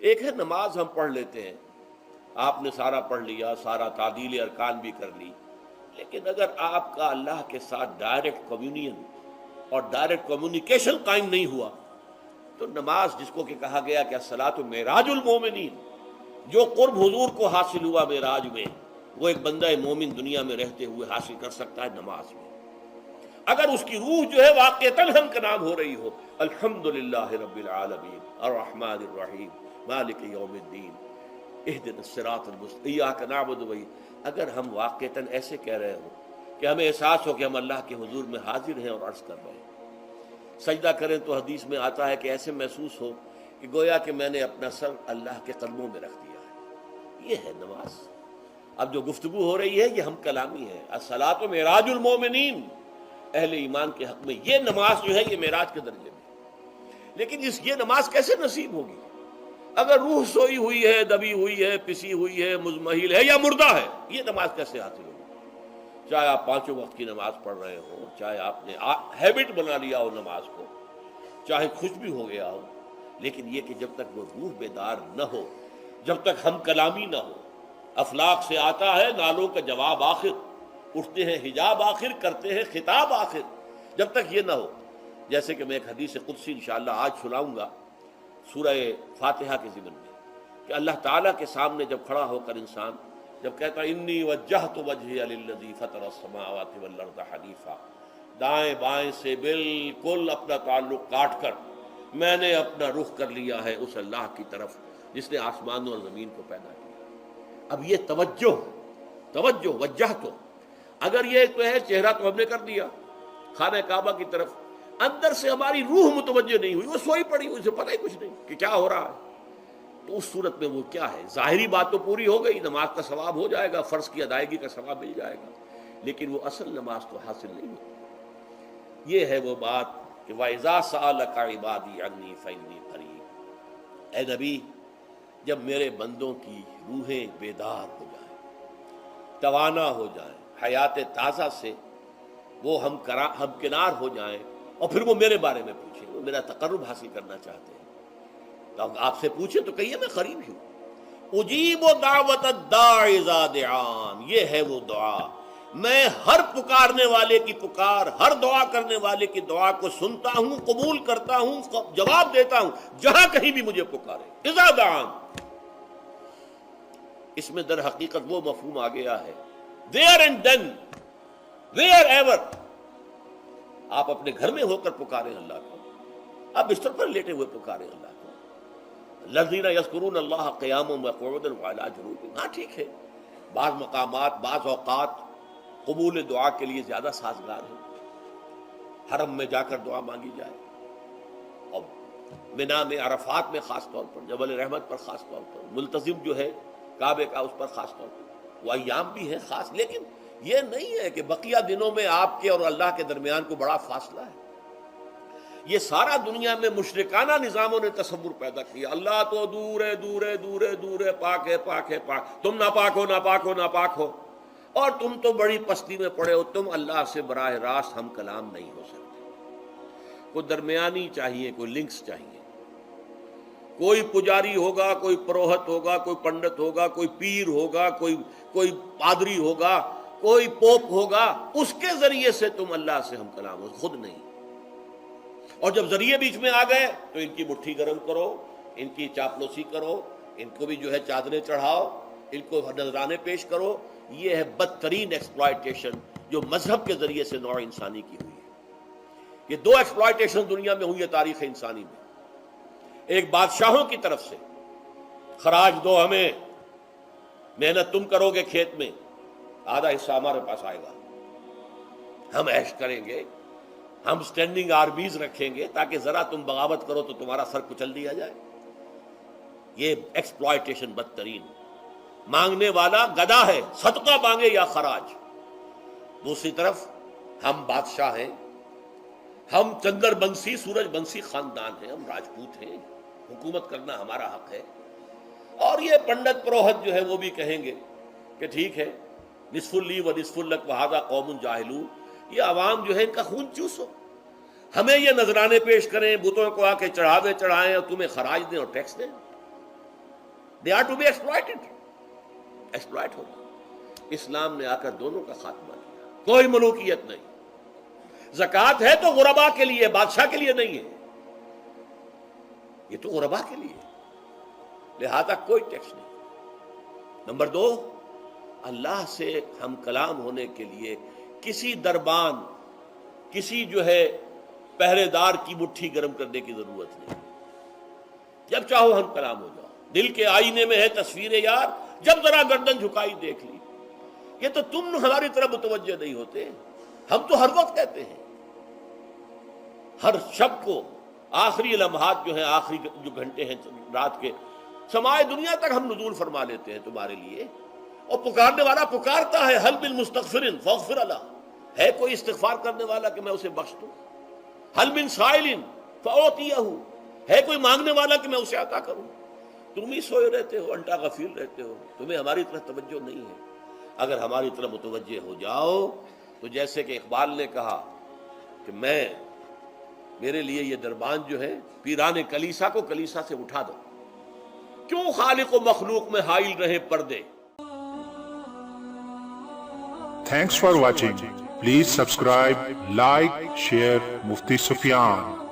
ایک ہے نماز ہم پڑھ لیتے ہیں، آپ نے سارا پڑھ لیا، سارا تعدیل ارکان بھی کر لی، لیکن اگر آپ کا اللہ کے ساتھ ڈائریکٹ کمیونین اور ڈائریکٹ کمیونیکیشن قائم نہیں ہوا تو نماز، جس کو کہ کہا گیا کہ الصلاۃ معراج المومنین، جو قرب حضور کو حاصل ہوا معراج میں، وہ ایک بندہ مومن دنیا میں رہتے ہوئے حاصل کر سکتا ہے نماز میں، اگر اس کی روح جو ہے واقعتاً ہم کا نام ہو رہی ہو، الحمدللہ رب العالمین الرحمن الرحیم مالک یوم الدین اہدنا الصراط المستقیم ایاک نعبد و اگر ہم واقعتاً ایسے کہہ رہے ہوں کہ ہمیں احساس ہو کہ ہم اللہ کے حضور میں حاضر ہیں اور عرض کر رہے ہیں، سجدہ کریں تو حدیث میں آتا ہے کہ ایسے محسوس ہو کہ گویا کہ میں نے اپنا سر اللہ کے قدموں میں رکھ دیا ہے، یہ ہے نماز۔ اب جو گفتگو ہو رہی ہے یہ ہم کلامی ہے، الصلاۃ معراج المومنین، اہل ایمان کے حق میں یہ نماز جو ہے یہ معراج کے درجے میں، لیکن یہ نماز کیسے نصیب ہوگی اگر روح سوئی ہوئی ہے، دبی ہوئی ہے، پسی ہوئی ہے، مزمحل ہے یا مردہ ہے؟ یہ نماز کیسے حاصل ہوگی؟ چاہے آپ پانچوں وقت کی نماز پڑھ رہے ہوں، چاہے آپ نے ہیبٹ بنا لیا ہو نماز کو، چاہے خوش بھی ہو گیا ہو، لیکن یہ کہ جب تک وہ روح بیدار نہ ہو، جب تک ہم کلامی نہ ہو، افلاق سے آتا ہے نالوں کا جواب آخر، اٹھتے ہیں حجاب آخر، کرتے ہیں خطاب آخر، جب تک یہ نہ ہو، جیسے کہ میں ایک حدیث قدسی انشاءاللہ آج سناؤں گا سورہ فاتحہ کے ضمن میں، کہ اللہ تعالیٰ کے سامنے جب کھڑا ہو کر انسان جب کہتا ہے انی وجہت وجہی للذی فطر السماوات والارض حنیفا، دائیں بائیں سے بالکل اپنا تعلق کاٹ کر میں نے اپنا رخ کر لیا ہے اس اللہ کی طرف جس نے آسمانوں اور زمین کو پیدا کیا۔ اب یہ توجہ وجہ تو اگر یہ تو ہے چہرہ تو ہم نے کر دیا خانہ کعبہ کی طرف، اندر سے ہماری روح متوجہ نہیں ہوئی، وہ سوئی پڑی ہوئی، اسے پتہ ہی کچھ نہیں کہ کیا ہو رہا ہے، تو اس صورت میں وہ کیا ہے؟ ظاہری بات تو پوری ہو گئی، نماز کا ثواب ہو جائے گا، فرض کی ادائیگی کا ثواب مل جائے گا، لیکن وہ اصل نماز تو حاصل نہیں ہوتی۔ یہ ہے وہ بات کہ وَإِذَا سَأَلَكَ عِبَادِي عَنِّي فَإِنِّي قَرِيبٌ، اے نبی جب میرے بندوں کی روحیں بیدار ہو جائیں، توانا ہو جائیں، حیات تازہ سے وہ ہم کنار ہو جائیں، اور پھر وہ میرے بارے میں پوچھیں، وہ میرا تقرب حاصل کرنا چاہتے ہیں، تو آپ سے پوچھیں تو کہیے میں قریب ہی ہوں، اجیب دعوت الداع اذا دعان، یہ ہے وہ دعا، میں ہر پکارنے والے کی پکار، ہر دعا کرنے والے کی دعا کو سنتا ہوں، قبول کرتا ہوں، جواب دیتا ہوں جہاں کہیں بھی مجھے پکارے، اذا دعان۔ اس میں در حقیقت وہ مفہوم آ گیا ہے there and then where ever، آپ اپنے گھر میں ہو کر پکاریں اللہ کو، آپ بستر پر لیٹے ہوئے پکاریں اللہ کو، الذین یذکرون اللہ قیاما وقعودا وعلی جنوبہم، ہاں ٹھیک ہے بعض مقامات بعض اوقات قبول دعا کے لیے زیادہ سازگار ہیں، حرم میں جا کر دعا مانگی جائے، اور منا میں عرفات میں خاص طور پر، جبل رحمت پر خاص طور پر، ملتزم جو ہے کعبے کا اس پر خاص طور پر، وہ ایام بھی ہیں خاص، لیکن یہ نہیں ہے کہ بقیہ دنوں میں آپ کے اور اللہ کے درمیان کو بڑا فاصلہ ہے۔ یہ سارا دنیا میں مشرکانہ نظاموں نے تصور پیدا کیا، اللہ تو دور ہے دور ہے دور ہے دور ہے، پاک ہے پاک ہے پاک، تم ناپاک ہو ناپاک ہو ناپاک ہو، اور تم تو بڑی پستی میں پڑے ہو، تم اللہ سے براہ راست ہم کلام نہیں ہو سکتے۔ کوئی درمیانی چاہیے، کوئی لنکس چاہیے، کوئی پجاری ہوگا، کوئی پروہت ہوگا، کوئی پنڈت ہوگا، کوئی پیر ہوگا، کوئی پادری ہوگا، کوئی پوپ ہوگا، اس کے ذریعے سے تم اللہ سے ہم کلام ہو، خود نہیں۔ اور جب ذریعے بیچ میں آ گئے تو ان کی مٹھی گرم کرو، ان کی چاپلوسی کرو، ان کو بھی جو ہے چادریں چڑھاؤ، ان کو نذرانے پیش کرو، یہ ہے بدترین ایکسپلائٹیشن جو مذہب کے ذریعے سے نوع انسانی کی ہوئی ہے۔ یہ دو ایکسپلائٹیشن دنیا میں ہوئی ہے تاریخ انسانی میں، ایک بادشاہوں کی طرف سے خراج دو ہمیں، محنت تم کرو گے کھیت میں، آدھا حصہ ہمارے پاس آئے گا، ہم عیش کریں گے، ہم سٹینڈنگ آرمیز رکھیں گے تاکہ ذرا تم بغاوت کرو تو تمہارا سر کچل دیا جائے۔ یہ ایکسپلائٹیشن بدترین، مانگنے والا گدھا ہے، صدقہ مانگے یا خراج۔ دوسری طرف ہم بادشاہ ہیں، ہم چندر بنسی سورج بنسی خاندان ہیں، ہم راجپوت ہیں، حکومت کرنا ہمارا حق ہے، اور یہ پنڈت پروہت جو ہے وہ بھی کہیں گے کہ ٹھیک ہے نصف لی و نصف لک وہذا قوم جاہلون، یہ عوام جو ہے ان کا خون چوسو، ہمیں یہ نذرانے پیش کریں، بتوں کو آ کے چڑھاوے چڑھائیں اور تمہیں خراج دیں اور ٹیکس دیں۔ They are to be exploited. Exploit ہو رہا. اسلام نے آ کر دونوں کا خاتمہ کیا. کوئی ملوکیت نہیں. زکوٰۃ ہے تو غربا کے لیے، بادشاہ کے لیے نہیں ہے. یہ تو غربا کے لیے، لہذا کوئی ٹیکس نہیں. نمبر 2، اللہ سے ہم کلام ہونے کے لیے کسی دربان، کسی جو ہے پہرے دار کی مٹھی گرم کرنے کی ضرورت نہیں. جب چاہو ہم کلام ہو جاؤ. دل کے آئینے میں ہے تصویر یار، جب ذرا گردن جھکائی دیکھ لی. یہ تو تم ہماری طرف متوجہ نہیں ہوتے. ہم تو ہر وقت کہتے ہیں، ہر شب کو آخری لمحات جو ہیں، آخری جو گھنٹے ہیں رات کے، سمائے دنیا تک ہم نزول فرما لیتے ہیں تمہارے لیے. اور پکارنے والا پکارتا ہے، حل من مستغفر فاغفر له. ہے کوئی استغفار کرنے والا کہ میں اسے بخش دوں؟ حل من سائل فاعطیہ. ہے کوئی مانگنے والا کہ میں اسے عطا کروں؟ تم ہی سوئے رہتے ہو، انٹا غفیر رہتے ہو، تمہیں ہماری طرف توجہ نہیں ہے. اگر ہماری طرف متوجہ ہو جاؤ تو جیسے کہ اقبال نے کہا کہ میرے لیے یہ دربان جو ہے، پیران کلیسا کو کلیسا سے اٹھا دو. کیوں خالق و مخلوق میں حائل رہے پردے. Thanks for watching. Please subscribe, like, share Mufti Sufyan.